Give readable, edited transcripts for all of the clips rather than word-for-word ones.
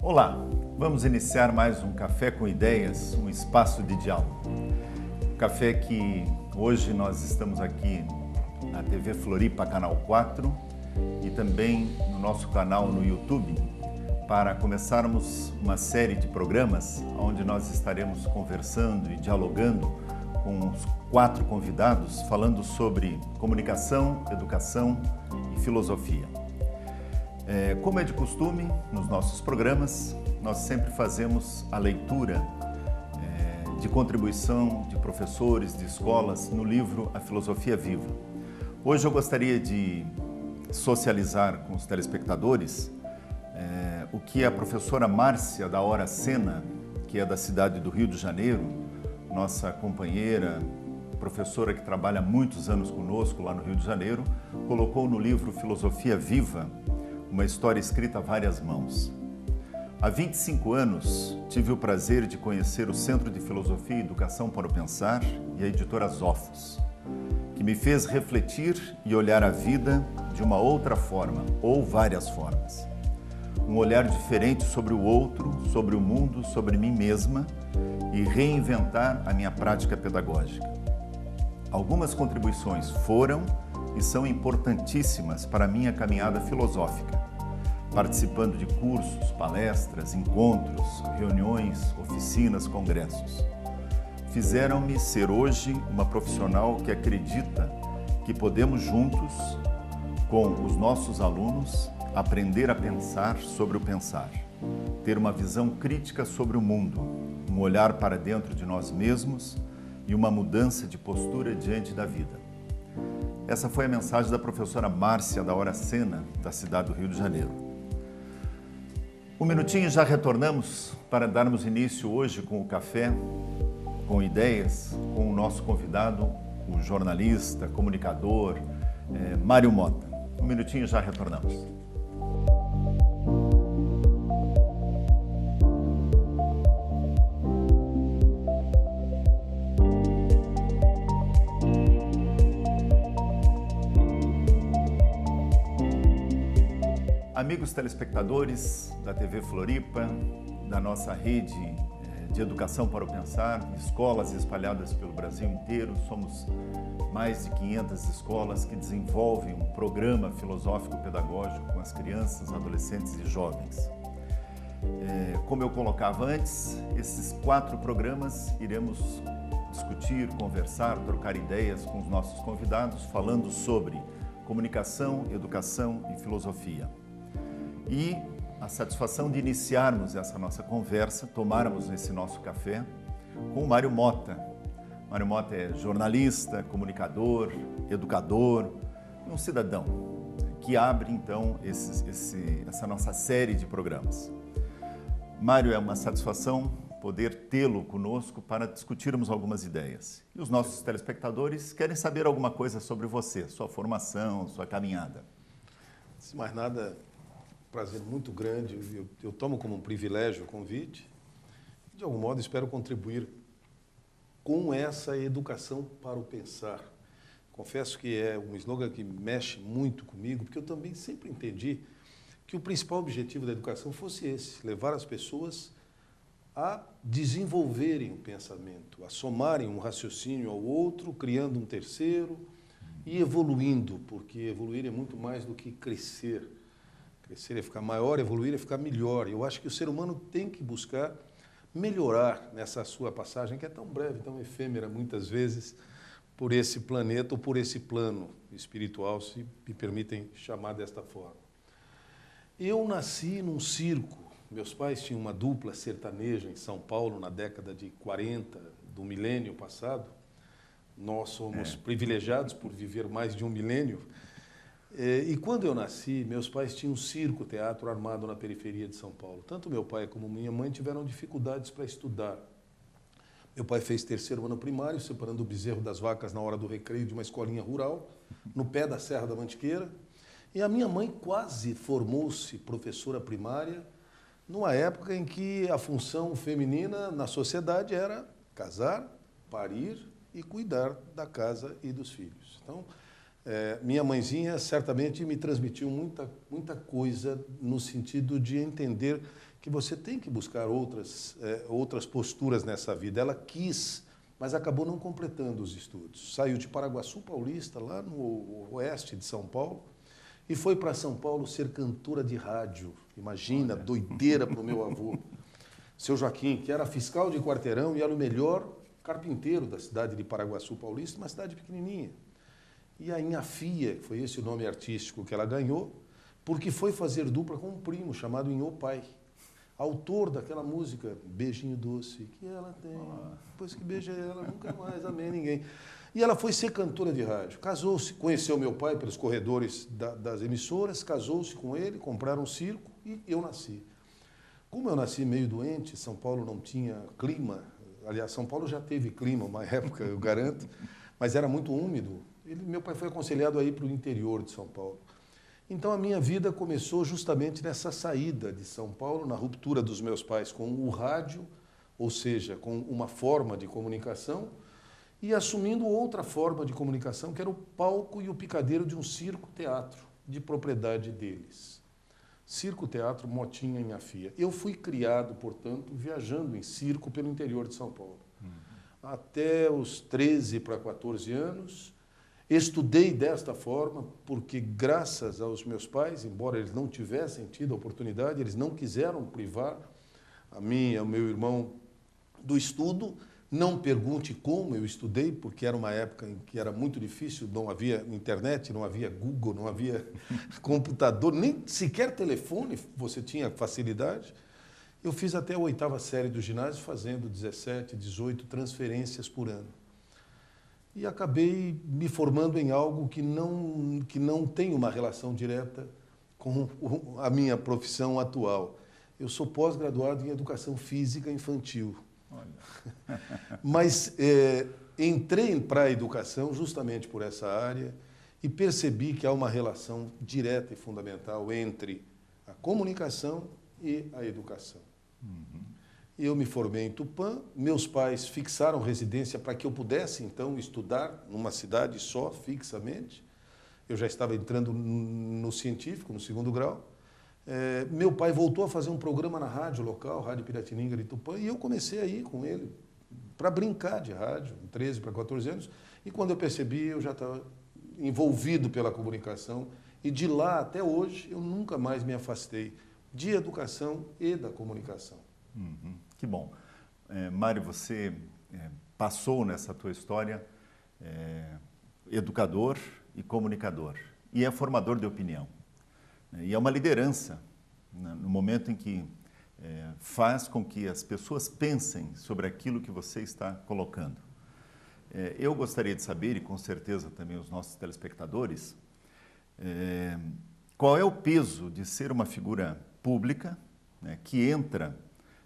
Olá, vamos iniciar mais um Café com Ideias, um espaço de diálogo. Café que hoje nós estamos aqui na TV Floripa, Canal 4 e também no nosso canal no YouTube para começarmos uma série de programas onde nós estaremos conversando e dialogando com os 4 convidados falando sobre comunicação, educação e filosofia. Como é de costume, nos nossos programas, nós sempre fazemos a leitura de contribuição de professores, de escolas, no livro A Filosofia Viva. Hoje eu gostaria de socializar com os telespectadores o que a professora Márcia da Hora Sena, que é da cidade do Rio de Janeiro, nossa companheira, professora que trabalha há muitos anos conosco lá no Rio de Janeiro, colocou no livro Filosofia Viva, uma história escrita a várias mãos. Há 25 anos, tive o prazer de conhecer o Centro de Filosofia e Educação para o Pensar e a editora Zófos, que me fez refletir e olhar a vida de uma outra forma, ou várias formas. Um olhar diferente sobre o outro, sobre o mundo, sobre mim mesma e reinventar a minha prática pedagógica. Algumas contribuições foram e são importantíssimas para a minha caminhada filosófica, participando de cursos, palestras, encontros, reuniões, oficinas, congressos. Fizeram-me ser hoje uma profissional que acredita que podemos juntos, com os nossos alunos, aprender a pensar sobre o pensar, ter uma visão crítica sobre o mundo, um olhar para dentro de nós mesmos e uma mudança de postura diante da vida. Essa foi a mensagem da professora Márcia da Hora Sena, da cidade do Rio de Janeiro. Um minutinho e já retornamos para darmos início hoje com o café, com ideias, com o nosso convidado, o jornalista, comunicador, Mário Mota. Um minutinho e já retornamos. Amigos telespectadores da TV Floripa, da nossa rede de educação para o pensar, escolas espalhadas pelo Brasil inteiro, somos mais de 500 escolas que desenvolvem um programa filosófico-pedagógico com as crianças, adolescentes e jovens. Como eu colocava antes, esses 4 programas iremos discutir, conversar, trocar ideias com os nossos convidados, falando sobre comunicação, educação e filosofia. E a satisfação de iniciarmos essa nossa conversa, tomarmos esse nosso café com o Mário Mota. Mário Mota é jornalista, comunicador, educador, um cidadão que abre então essa nossa série de programas. Mário, é uma satisfação poder tê-lo conosco para discutirmos algumas ideias. E os nossos telespectadores querem saber alguma coisa sobre você, sua formação, sua caminhada. Antes de mais nada, prazer muito grande, eu tomo como um privilégio o convite. De algum modo, espero contribuir com essa educação para o pensar. Confesso que é um slogan que mexe muito comigo, porque eu também sempre entendi que o principal objetivo da educação fosse esse, levar as pessoas a desenvolverem o pensamento, a somarem um raciocínio ao outro, criando um terceiro e evoluindo, porque evoluir é muito mais do que crescer. Crescer é ficar maior, evoluir é ficar melhor. Eu acho que o ser humano tem que buscar melhorar nessa sua passagem, que é tão breve, tão efêmera, muitas vezes, por esse planeta ou por esse plano espiritual, se me permitem chamar desta forma. Eu nasci num circo. Meus pais tinham uma dupla sertaneja em São Paulo, na década de 40, do milênio passado. Nós somos privilegiados por viver mais de um milênio. E quando eu nasci, meus pais tinham um circo-teatro armado na periferia de São Paulo. Tanto meu pai como minha mãe tiveram dificuldades para estudar. Meu pai fez 3º ano primário, separando o bezerro das vacas na hora do recreio de uma escolinha rural, no pé da Serra da Mantiqueira. E a minha mãe quase formou-se professora primária, numa época em que a função feminina na sociedade era casar, parir e cuidar da casa e dos filhos. Então, minha mãezinha certamente me transmitiu muita coisa no sentido de entender que você tem que buscar outras posturas nessa vida. Ela quis, mas acabou não completando os estudos. Saiu de Paraguaçu Paulista, lá no oeste de São Paulo, e foi para São Paulo ser cantora de rádio. Imagina, doideira para o meu avô. Seu Joaquim, que era fiscal de quarteirão e era o melhor carpinteiro da cidade de Paraguaçu Paulista, uma cidade pequenininha. E a Inhafia, foi esse o nome artístico que ela ganhou, porque foi fazer dupla com um primo chamado Inhô Pai, autor daquela música Beijinho Doce, que ela tem, depois que beija ela, nunca mais amei ninguém. E ela foi ser cantora de rádio. Casou-se, conheceu meu pai pelos corredores das emissoras, casou-se com ele, compraram um circo e eu nasci. Como eu nasci meio doente, São Paulo não tinha clima, aliás, São Paulo já teve clima uma época, eu garanto, mas era muito úmido. Meu pai foi aconselhado a ir para o interior de São Paulo. Então a minha vida começou justamente nessa saída de São Paulo, na ruptura dos meus pais com o rádio, ou seja, com uma forma de comunicação, e assumindo outra forma de comunicação, que era o palco e o picadeiro de um circo-teatro de propriedade deles. Circo-teatro Motinha em Afia. Eu fui criado, portanto, viajando em circo pelo interior de São Paulo. Até os 13 para 14 anos, estudei desta forma, porque graças aos meus pais, embora eles não tivessem tido a oportunidade, eles não quiseram privar a mim e ao meu irmão do estudo. Não pergunte como eu estudei, porque era uma época em que era muito difícil, não havia internet, não havia Google, não havia computador, nem sequer telefone você tinha facilidade. Eu fiz até a 8ª série do ginásio, fazendo 17, 18 transferências por ano. E acabei me formando em algo que não tem uma relação direta com a minha profissão atual. Eu sou pós-graduado em Educação Física Infantil. Olha. Mas entrei para a educação justamente por essa área e percebi que há uma relação direta e fundamental entre a comunicação e a educação. Eu me formei em Tupã, meus pais fixaram residência para que eu pudesse, então, estudar numa cidade só, fixamente. Eu já estava entrando no científico, no 2º grau. Meu pai voltou a fazer um programa na rádio local, Rádio Piratininga de Tupã, e eu comecei a ir com ele para brincar de rádio, 13 para 14 anos, e quando eu percebi, eu já estava envolvido pela comunicação, e de lá até hoje eu nunca mais me afastei de educação e da comunicação. Que bom. Mário, você passou nessa tua história educador e comunicador, e é formador de opinião. E é uma liderança, né, no momento em que faz com que as pessoas pensem sobre aquilo que você está colocando. Eu gostaria de saber, e com certeza também os nossos telespectadores, qual é o peso de ser uma figura pública, né, que entra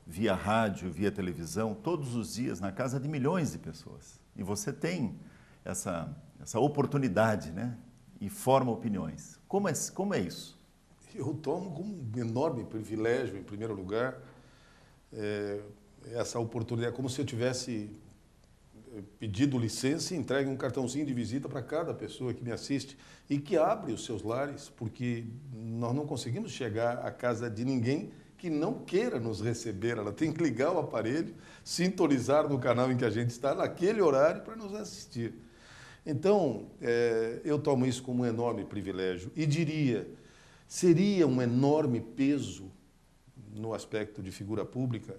via rádio, via televisão, todos os dias na casa de milhões de pessoas. E você tem essa oportunidade, né, e forma opiniões. Como é isso? Eu tomo como um enorme privilégio, em primeiro lugar, essa oportunidade, como se eu tivesse pedido licença e entregue um cartãozinho de visita para cada pessoa que me assiste e que abre os seus lares, porque nós não conseguimos chegar à casa de ninguém que não queira nos receber. Ela tem que ligar o aparelho, sintonizar no canal em que a gente está, naquele horário, para nos assistir. Então, eu tomo isso como um enorme privilégio e diria, seria um enorme peso no aspecto de figura pública,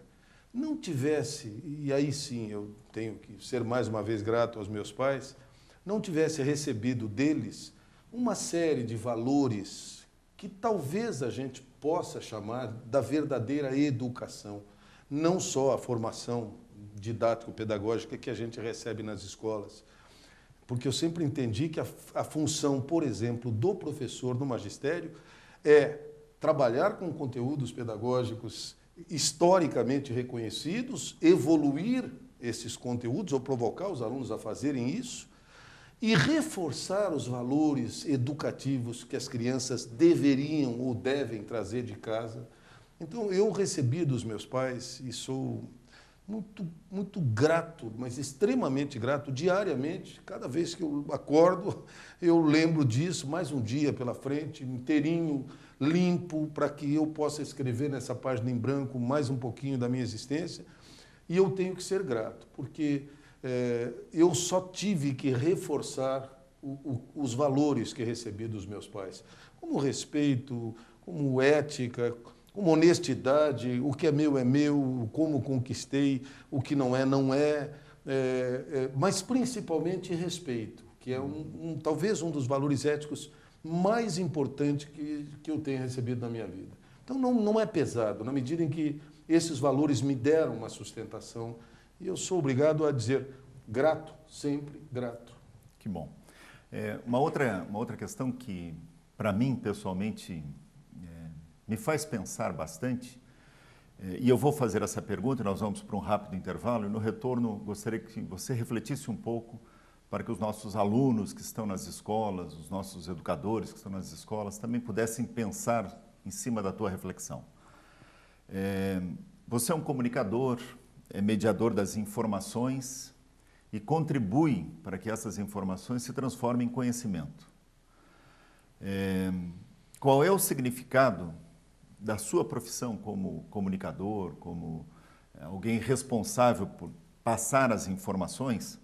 não tivesse, e aí sim eu tenho que ser mais uma vez grato aos meus pais, não tivesse recebido deles uma série de valores que talvez a gente possa chamar da verdadeira educação, não só a formação didático-pedagógica que a gente recebe nas escolas. Porque eu sempre entendi que a função, por exemplo, do professor no magistério é trabalhar com conteúdos pedagógicos historicamente reconhecidos, evoluir esses conteúdos ou provocar os alunos a fazerem isso e reforçar os valores educativos que as crianças deveriam ou devem trazer de casa. Então, eu recebi dos meus pais e sou muito grato, mas extremamente grato, diariamente. Cada vez que eu acordo, eu lembro disso, mais um dia pela frente, inteirinho, limpo, para que eu possa escrever nessa página em branco mais um pouquinho da minha existência. E eu tenho que ser grato, porque eu só tive que reforçar os valores que recebi dos meus pais, como respeito, como ética, como honestidade, o que é meu, como conquistei, o que não é, mas principalmente respeito, que é talvez um dos valores éticos mais importantes que eu tenho recebido na minha vida. Então não é pesado, na medida em que esses valores me deram uma sustentação, e eu sou obrigado a dizer grato, sempre grato. Que bom. Uma outra questão que, para mim, pessoalmente, me faz pensar bastante, e eu vou fazer essa pergunta, nós vamos para um rápido intervalo, e no retorno gostaria que você refletisse um pouco para que os nossos alunos que estão nas escolas, os nossos educadores que estão nas escolas, também pudessem pensar em cima da tua reflexão. Você é um comunicador, é mediador das informações e contribui para que essas informações se transformem em conhecimento. Qual é o significado da sua profissão como comunicador, como alguém responsável por passar as informações?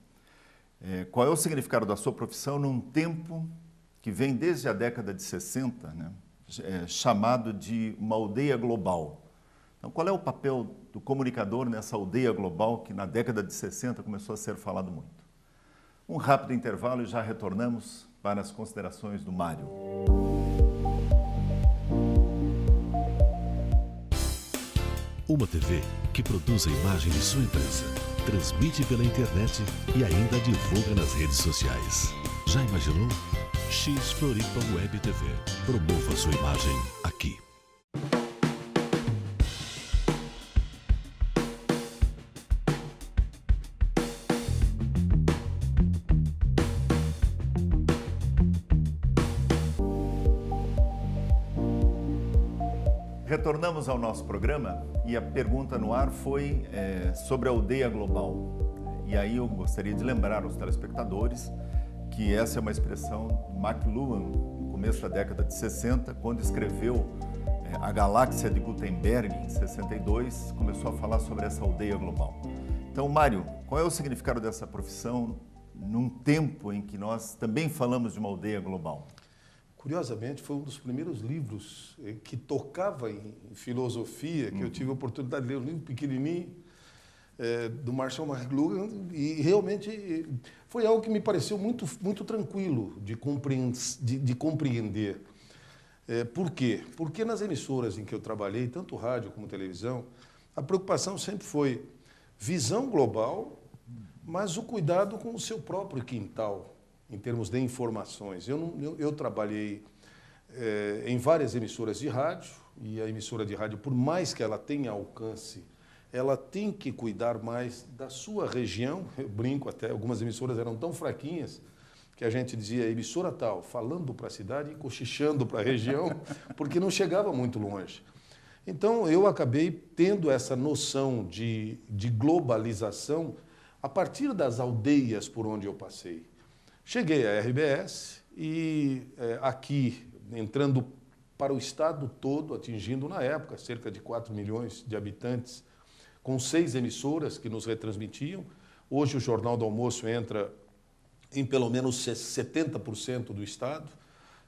Qual é o significado da sua profissão num tempo que vem desde a década de 60, né, chamado de uma aldeia global? Então, qual é o papel do comunicador nessa aldeia global que na década de 60 começou a ser falado muito? Um rápido intervalo e já retornamos para as considerações do Mário. Uma TV que produz a imagem de sua empresa, transmite pela internet e ainda divulga nas redes sociais. Já imaginou? X Floripa Web TV. Promova sua imagem aqui. Retornamos ao nosso programa e a pergunta no ar foi sobre a aldeia global. E aí eu gostaria de lembrar aos telespectadores que essa é uma expressão de McLuhan, no começo da década de 60, quando escreveu A Galáxia de Gutenberg, em 62, começou a falar sobre essa aldeia global. Então, Mário, qual é o significado dessa profissão num tempo em que nós também falamos de uma aldeia global? Curiosamente, foi um dos primeiros livros que tocava em filosofia, que eu tive a oportunidade de ler, um livro pequenininho, do Marshall McLuhan, e realmente foi algo que me pareceu muito, muito tranquilo de compreender. Por quê? Porque nas emissoras em que eu trabalhei, tanto rádio como televisão, a preocupação sempre foi visão global, mas o cuidado com o seu próprio quintal, em termos de informações. Eu trabalhei em várias emissoras de rádio, e a emissora de rádio, por mais que ela tenha alcance, ela tem que cuidar mais da sua região. Eu brinco até, algumas emissoras eram tão fraquinhas que a gente dizia emissora tal, falando para a cidade e cochichando para a região, porque não chegava muito longe. Então, eu acabei tendo essa noção de globalização a partir das aldeias por onde eu passei. Cheguei à RBS e aqui, entrando para o estado todo, atingindo na época cerca de 4 milhões de habitantes, com 6 emissoras que nos retransmitiam. Hoje o Jornal do Almoço entra em pelo menos 70% do estado.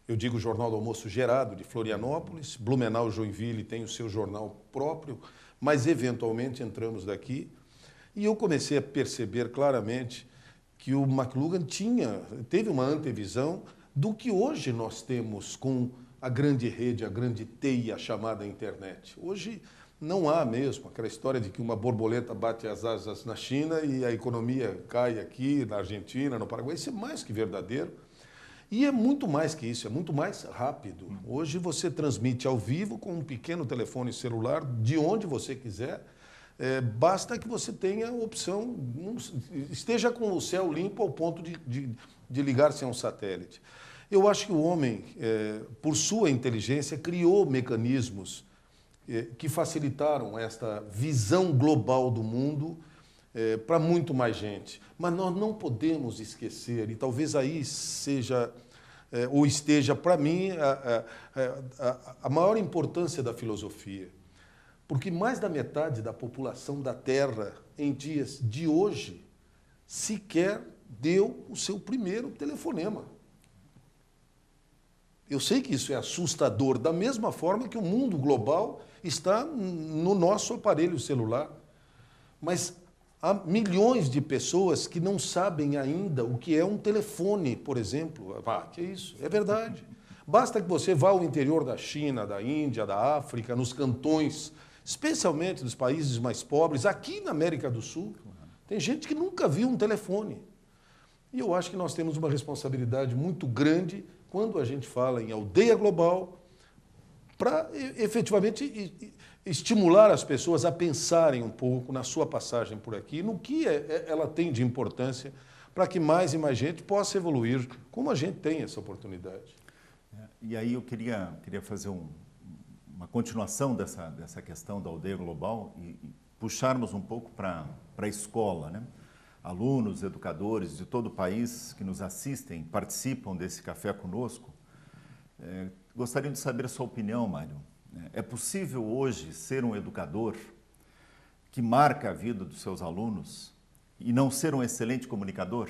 Eu digo Jornal do Almoço gerado de Florianópolis, Blumenau, Joinville tem o seu jornal próprio, mas eventualmente entramos daqui. E eu comecei a perceber claramente que o McLuhan teve uma antevisão do que hoje nós temos com a grande rede, a grande teia chamada internet. Hoje não há mesmo aquela história de que uma borboleta bate as asas na China e a economia cai aqui na Argentina, no Paraguai. Isso é mais que verdadeiro. E é muito mais que isso, é muito mais rápido. Hoje você transmite ao vivo com um pequeno telefone celular, de onde você quiser. Basta que você tenha a opção, esteja com o céu limpo ao ponto de ligar-se a um satélite. Eu acho que o homem, por sua inteligência, criou mecanismos que facilitaram esta visão global do mundo para muito mais gente. Mas nós não podemos esquecer, e talvez aí seja ou esteja, para mim, a maior importância da filosofia. Porque mais da metade da população da Terra, em dias de hoje, sequer deu o seu primeiro telefonema. Eu sei que isso é assustador, da mesma forma que o mundo global está no nosso aparelho celular. Mas há milhões de pessoas que não sabem ainda o que é um telefone, por exemplo. Que é isso? É verdade. Basta que você vá ao interior da China, da Índia, da África, nos cantões, especialmente dos países mais pobres, aqui na América do Sul, tem gente que nunca viu um telefone. E eu acho que nós temos uma responsabilidade muito grande quando a gente fala em aldeia global, para efetivamente estimular as pessoas a pensarem um pouco na sua passagem por aqui, no que ela tem de importância para que mais e mais gente possa evoluir, como a gente tem essa oportunidade. E aí eu queria fazer uma continuação dessa questão da aldeia global e puxarmos um pouco para a escola, né? Alunos, educadores de todo o país que nos assistem, participam desse café conosco. Gostariam de saber a sua opinião, Mário. É possível hoje ser um educador que marca a vida dos seus alunos e não ser um excelente comunicador?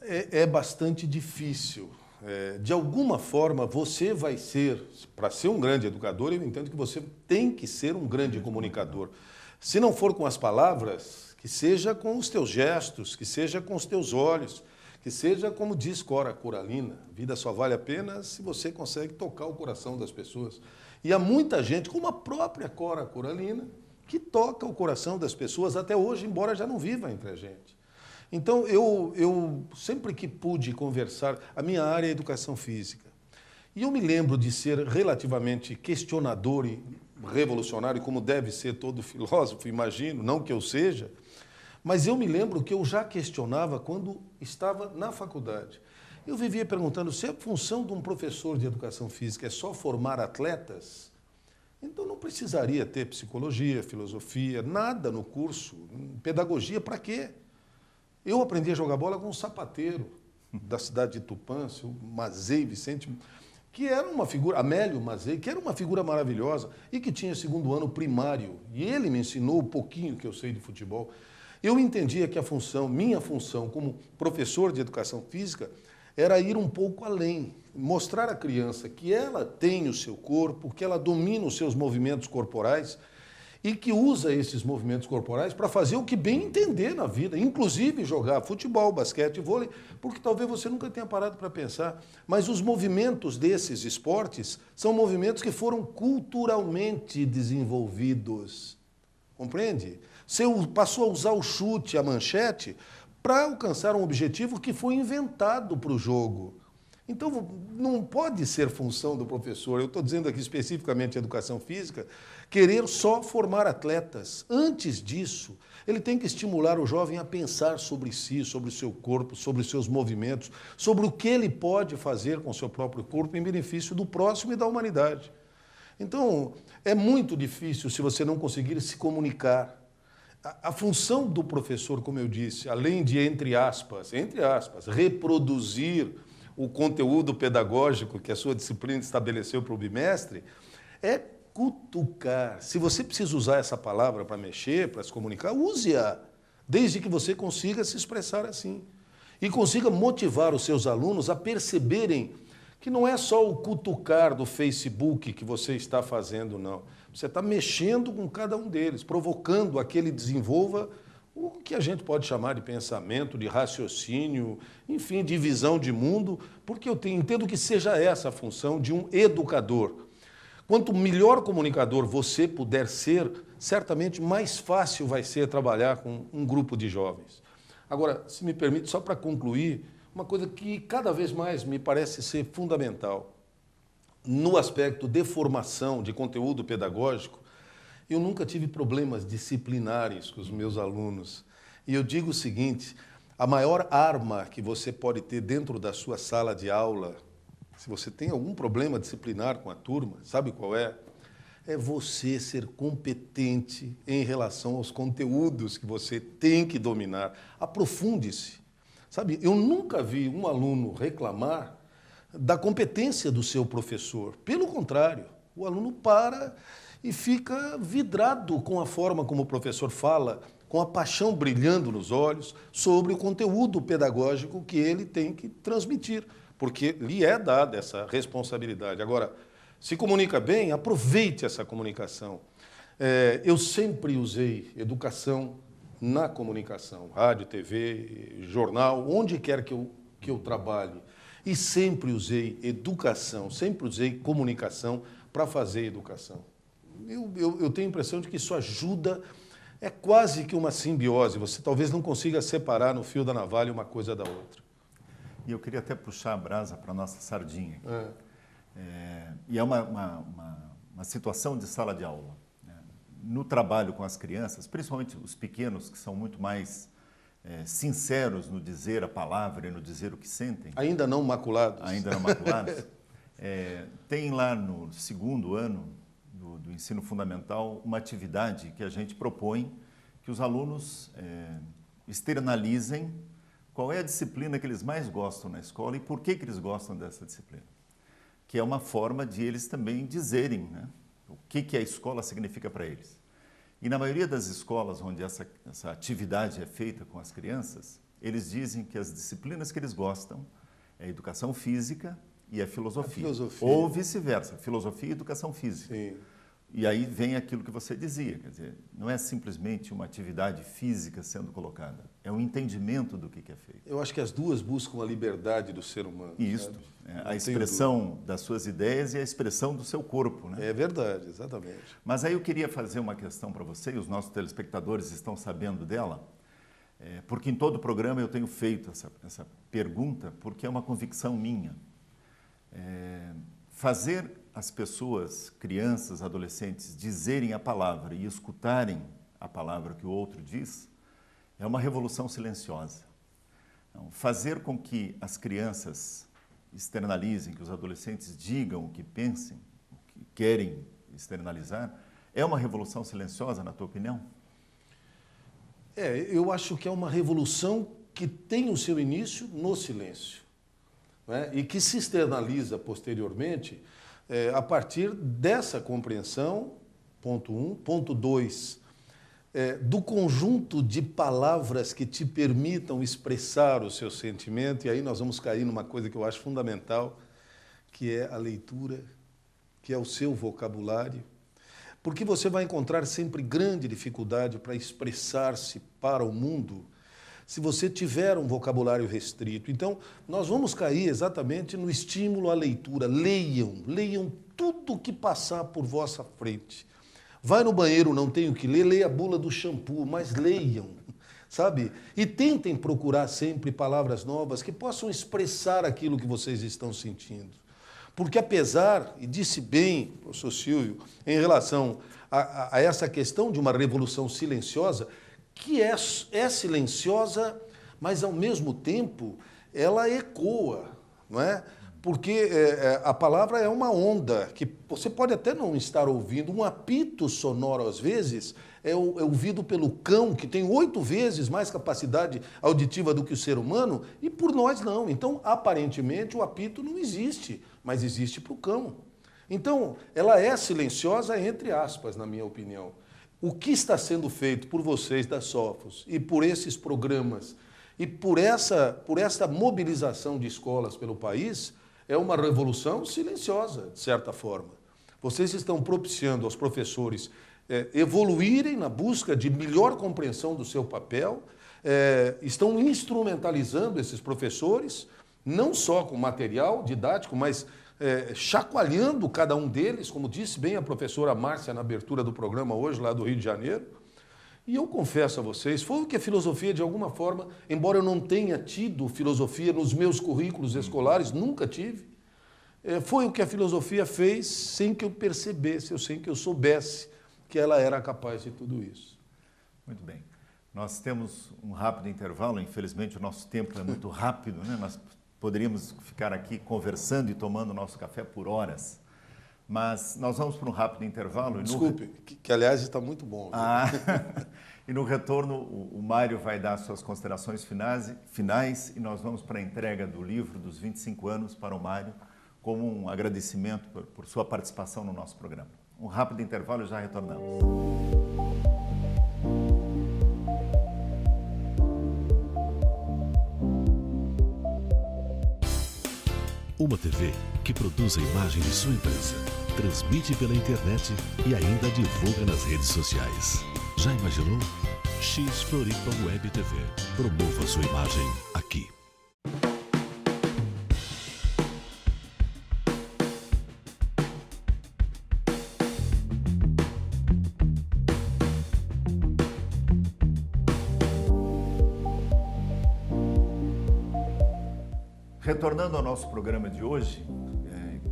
É bastante difícil. De alguma forma, você vai ser, para ser um grande educador, eu entendo que você tem que ser um grande comunicador. Se não for com as palavras, que seja com os teus gestos, que seja com os teus olhos, que seja como diz Cora Coralina, a vida só vale a pena se você consegue tocar o coração das pessoas. E há muita gente, como a própria Cora Coralina, que toca o coração das pessoas até hoje, embora já não viva entre a gente. Então, eu sempre que pude conversar, a minha área é educação física. E eu me lembro de ser relativamente questionador e revolucionário, como deve ser todo filósofo, imagino, não que eu seja, mas eu me lembro que eu já questionava quando estava na faculdade. Eu vivia perguntando se a função de um professor de educação física é só formar atletas, então não precisaria ter psicologia, filosofia, nada no curso, pedagogia, para quê? Eu aprendi a jogar bola com um sapateiro da cidade de Tupã, seu Mazei Vicente, que era uma figura, Amélio Mazei, que era uma figura maravilhosa e que tinha segundo ano primário. E ele me ensinou o pouquinho que eu sei de futebol. Eu entendia que minha função como professor de educação física, era ir um pouco além, mostrar à criança que ela tem o seu corpo, que ela domina os seus movimentos corporais e que usa esses movimentos corporais para fazer o que bem entender na vida, inclusive jogar futebol, basquete, vôlei, porque talvez você nunca tenha parado para pensar, mas os movimentos desses esportes são movimentos que foram culturalmente desenvolvidos. Compreende? Você passou a usar o chute, a manchete, para alcançar um objetivo que foi inventado para o jogo. Então, não pode ser função do professor, eu estou dizendo aqui especificamente educação física, querer só formar atletas. Antes disso, ele tem que estimular o jovem a pensar sobre si, sobre o seu corpo, sobre os seus movimentos, sobre o que ele pode fazer com o seu próprio corpo em benefício do próximo e da humanidade. Então, é muito difícil se você não conseguir se comunicar. A função do professor, como eu disse, além de, entre aspas, reproduzir o conteúdo pedagógico que a sua disciplina estabeleceu para o bimestre, é cutucar. Se você precisa usar essa palavra para mexer, para se comunicar, use-a, desde que você consiga se expressar assim. E consiga motivar os seus alunos a perceberem que não é só o cutucar do Facebook que você está fazendo, não. Você está mexendo com cada um deles, provocando a que ele desenvolva o que a gente pode chamar de pensamento, de raciocínio, enfim, de visão de mundo, porque eu entendo que seja essa a função de um educador. Quanto melhor comunicador você puder ser, certamente mais fácil vai ser trabalhar com um grupo de jovens. Agora, se me permite, só para concluir, uma coisa que cada vez mais me parece ser fundamental. No aspecto de formação, de conteúdo pedagógico, eu nunca tive problemas disciplinares com os meus alunos. E eu digo o seguinte, a maior arma que você pode ter dentro da sua sala de aula, se você tem algum problema disciplinar com a turma, sabe qual é? É você ser competente em relação aos conteúdos que você tem que dominar. Aprofunde-se. Sabe, eu nunca vi um aluno reclamar da competência do seu professor. Pelo contrário, o aluno para e fica vidrado com a forma como o professor fala, com a paixão brilhando nos olhos sobre o conteúdo pedagógico que ele tem que transmitir, porque lhe é dada essa responsabilidade. Agora, se comunica bem, aproveite essa comunicação. Eu sempre usei educação na comunicação, rádio, TV, jornal, onde quer que eu trabalhe. E sempre usei educação, sempre usei comunicação para fazer educação. Eu tenho a impressão de que isso ajuda, é quase que uma simbiose. Você talvez não consiga separar no fio da navalha uma coisa da outra. E eu queria até puxar a brasa para a nossa sardinha. E é uma situação de sala de aula. No trabalho com as crianças, principalmente os pequenos, que são muito mais sinceros no dizer a palavra e no dizer o que sentem. Ainda não maculados. Ainda não maculados. Tem lá no segundo ano do ensino fundamental uma atividade que a gente propõe que os alunos externalizem qual é a disciplina que eles mais gostam na escola e por que eles gostam dessa disciplina. Que é uma forma de eles também dizerem, né, o que a escola significa para eles. E na maioria das escolas onde essa atividade é feita com as crianças, eles dizem que as disciplinas que eles gostam é a educação física e a filosofia. Ou vice-versa, filosofia e educação física. Sim. E aí vem aquilo que você dizia, quer dizer, não é simplesmente uma atividade física sendo colocada, é um entendimento do que é feito. Eu acho que as duas buscam a liberdade do ser humano. Isso, a expressão das suas ideias e a expressão do seu corpo, né? É verdade, exatamente. Mas aí eu queria fazer uma questão para você, e os nossos telespectadores estão sabendo dela, porque em todo o programa eu tenho feito essa pergunta, porque é uma convicção minha. Fazer as pessoas, crianças, adolescentes, dizerem a palavra e escutarem a palavra que o outro diz, é uma revolução silenciosa. Então, fazer com que as crianças externalizem, que os adolescentes digam o que pensem, o que querem externalizar, é uma revolução silenciosa, na tua opinião? Eu acho que é uma revolução que tem o seu início no silêncio, né? E que se externaliza posteriormente a partir dessa compreensão, ponto 1. Ponto 2, do conjunto de palavras que te permitam expressar o seu sentimento, e aí nós vamos cair numa coisa que eu acho fundamental, que é a leitura, que é o seu vocabulário, porque você vai encontrar sempre grande dificuldade para expressar-se para o mundo se você tiver um vocabulário restrito. Então, nós vamos cair exatamente no estímulo à leitura. Leiam tudo que passar por vossa frente. Vai no banheiro, não tem o que ler, leia a bula do shampoo, mas leiam, sabe? E tentem procurar sempre palavras novas que possam expressar aquilo que vocês estão sentindo. Porque apesar, e disse bem o professor Silvio, em relação a essa questão de uma revolução silenciosa, que é silenciosa, mas ao mesmo tempo ela ecoa, não é? Porque a palavra é uma onda, que você pode até não estar ouvindo, um apito sonoro às vezes é ouvido pelo cão, que tem 8 vezes mais capacidade auditiva do que o ser humano, e por nós não. Então, aparentemente, o apito não existe, mas existe para o cão. Então, ela é silenciosa entre aspas, na minha opinião. O que está sendo feito por vocês da Sophos e por esses programas e por essa mobilização de escolas pelo país é uma revolução silenciosa, de certa forma. Vocês estão propiciando aos professores evoluírem na busca de melhor compreensão do seu papel, estão instrumentalizando esses professores, não só com material didático, mas chacoalhando cada um deles, como disse bem a professora Márcia na abertura do programa hoje, lá do Rio de Janeiro. E eu confesso a vocês, foi o que a filosofia, de alguma forma, embora eu não tenha tido filosofia nos meus currículos escolares, nunca tive, foi o que a filosofia fez sem que eu percebesse, sem que eu soubesse que ela era capaz de tudo isso. Muito bem. Nós temos um rápido intervalo, infelizmente o nosso tempo é muito rápido, né? Nós poderíamos ficar aqui conversando e tomando nosso café por horas, mas nós vamos para um rápido intervalo. Desculpe, que aliás está muito bom. E no retorno, o Mário vai dar suas considerações finais e nós vamos para a entrega do livro dos 25 anos para o Mário, como um agradecimento por sua participação no nosso programa. Um rápido intervalo e já retornamos. Uma TV que produz a imagem de sua empresa, transmite pela internet e ainda divulga nas redes sociais. Já imaginou? X Floripa Web TV. Promova sua imagem aqui. Retornando ao nosso programa de hoje,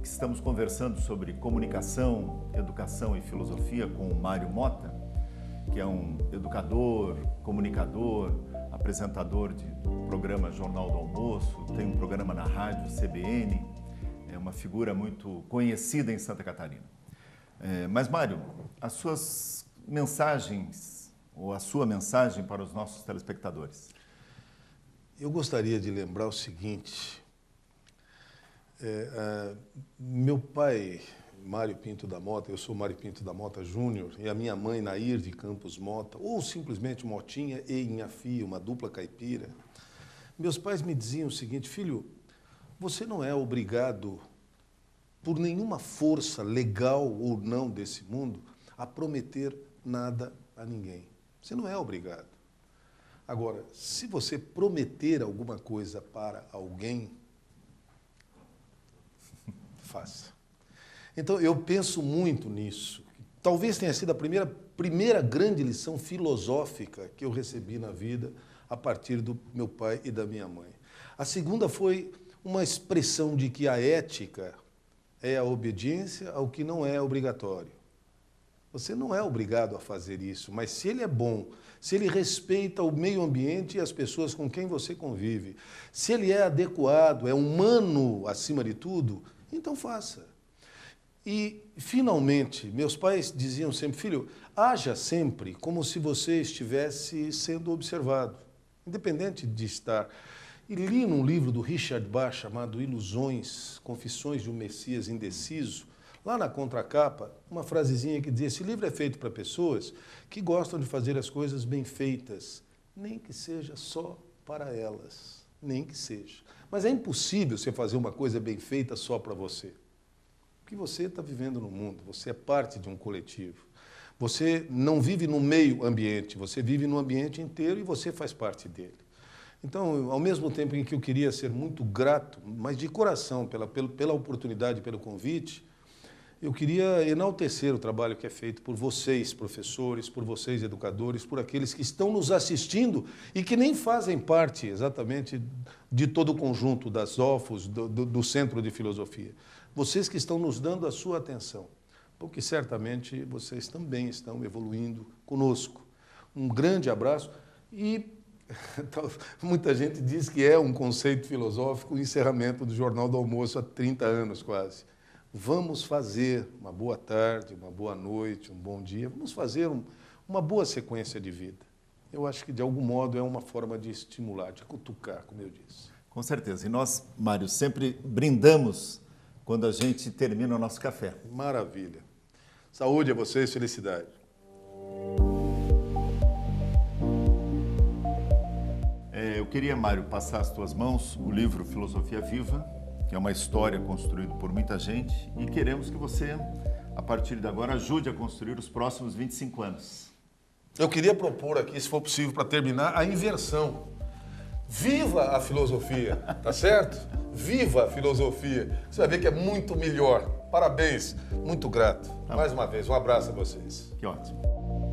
estamos conversando sobre comunicação, educação e filosofia com o Mário Mota, que é um educador, comunicador, apresentador de programa Jornal do Almoço, tem um programa na rádio CBN, é uma figura muito conhecida em Santa Catarina. Mas, Mário, as suas mensagens, ou a sua mensagem para os nossos telespectadores? Eu gostaria de lembrar o seguinte, meu pai, Mário Pinto da Mota, eu sou Mário Pinto da Mota Júnior, e a minha mãe, Nair de Campos Mota, ou simplesmente Motinha e Inhafi, uma dupla caipira, meus pais me diziam o seguinte: filho, você não é obrigado, por nenhuma força legal ou não desse mundo, a prometer nada a ninguém. Você não é obrigado. Agora, se você prometer alguma coisa para alguém, faça. Então, eu penso muito nisso. Talvez tenha sido a primeira grande lição filosófica que eu recebi na vida a partir do meu pai e da minha mãe. A segunda foi uma expressão de que a ética é a obediência ao que não é obrigatório. Você não é obrigado a fazer isso, mas se ele é bom, se ele respeita o meio ambiente e as pessoas com quem você convive, se ele é adequado, é humano acima de tudo, então faça. E, finalmente, meus pais diziam sempre: filho, haja sempre como se você estivesse sendo observado, independente de estar. E li num livro do Richard Bach chamado Ilusões, Confissões de um Messias Indeciso, lá na contracapa, uma frasezinha que dizia: esse livro é feito para pessoas que gostam de fazer as coisas bem feitas, nem que seja só para elas, nem que seja. Mas é impossível você fazer uma coisa bem feita só para você. Porque você está vivendo no mundo, você é parte de um coletivo. Você não vive no meio ambiente, você vive no ambiente inteiro e você faz parte dele. Então, ao mesmo tempo em que eu queria ser muito grato, mas de coração, pela oportunidade, pelo convite, eu queria enaltecer o trabalho que é feito por vocês, professores, por vocês, educadores, por aqueles que estão nos assistindo e que nem fazem parte exatamente de todo o conjunto das OFOS, do Centro de Filosofia. Vocês que estão nos dando a sua atenção, porque certamente vocês também estão evoluindo conosco. Um grande abraço e muita gente diz que é um conceito filosófico o encerramento do Jornal do Almoço há 30 anos quase. Vamos fazer uma boa tarde, uma boa noite, um bom dia, vamos fazer uma boa sequência de vida. Eu acho que, de algum modo, é uma forma de estimular, de cutucar, como eu disse. Com certeza. E nós, Mário, sempre brindamos quando a gente termina o nosso café. Maravilha. Saúde a vocês, felicidade. Eu queria, Mário, passar às tuas mãos o livro Filosofia Viva, que é uma história construída por muita gente, e queremos que você, a partir de agora, ajude a construir os próximos 25 anos. Eu queria propor aqui, se for possível, para terminar, a inversão. Viva a filosofia, tá certo? Viva a filosofia. Você vai ver que é muito melhor. Parabéns, muito grato. Mais uma vez, um abraço a vocês. Que ótimo.